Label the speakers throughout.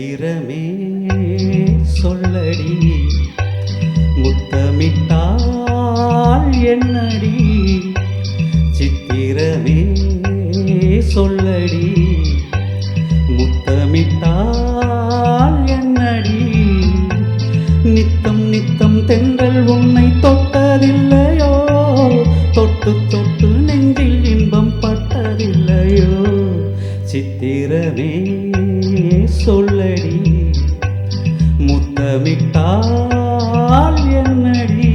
Speaker 1: சித்திரமே சொல்லடி முத்தமிட்டால் என்னடி சித்திரமே சொல்லடி முத்தமிட்டால் என்னடி நித்தம் நித்தம் தென்றல் உன்னை தொட்டதில்லையோ தொட்டு தொட்டு நெஞ்சில் இன்பம் பட்டதில்லையோ சித்திரமே சொல்லடி முத்தமிட்டால் என்னடி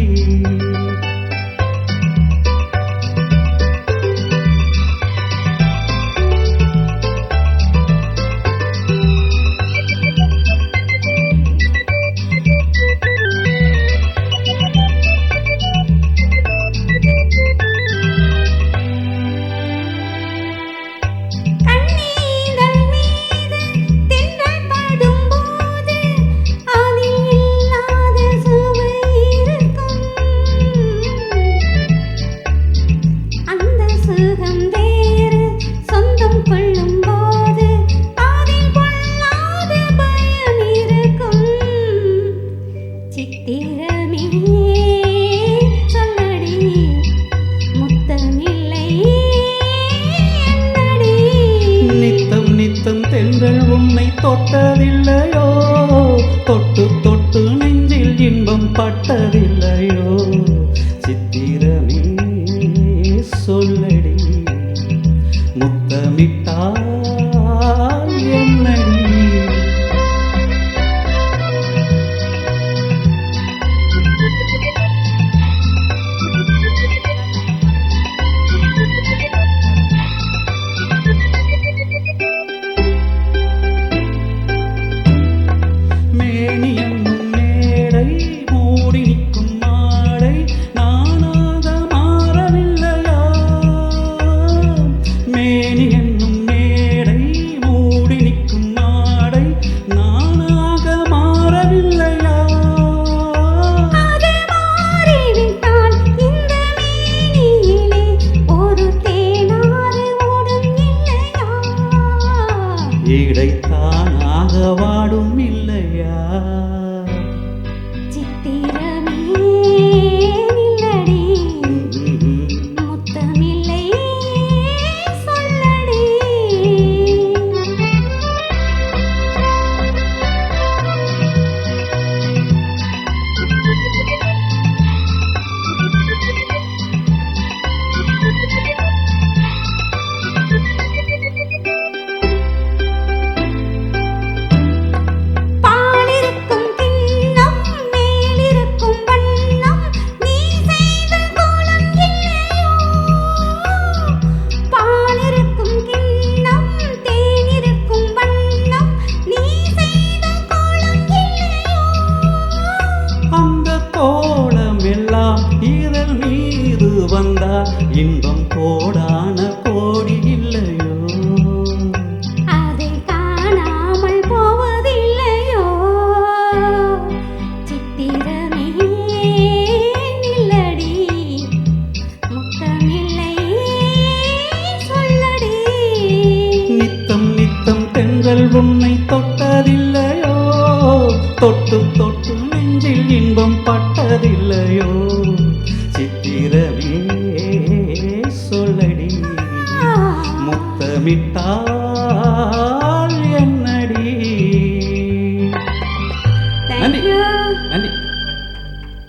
Speaker 1: தென்றல் உன்னை தொட்டதில்லையோ தொட்டு தொட்டு நெஞ்சில் இன்பம் பட்டதில்லையோ சித்திரமே சொல்லடி முத்தமிட்டால் என்னடி இடைத்தானாக வாடும் இல்லையா
Speaker 2: சித்திரமே நில்லடி முத்தமில்லை சொல்லடி
Speaker 1: இதழ் மீது வந்தா இன்பம் கோடான கோடி இல்லையோ
Speaker 2: அதை காணாமல் போவதில்லையோ சித்திரமே நில்லடி முத்தமில்லை சொல்லடி
Speaker 1: நித்தம் நித்தம் தென்றல் உன்னை தொட்டதில்லையோ தொட்டு தொட்டு நெஞ்சில் இன்பம் பட்டதில்லையோ சித்திரமே சொல்லடி முத்தமிட்டால்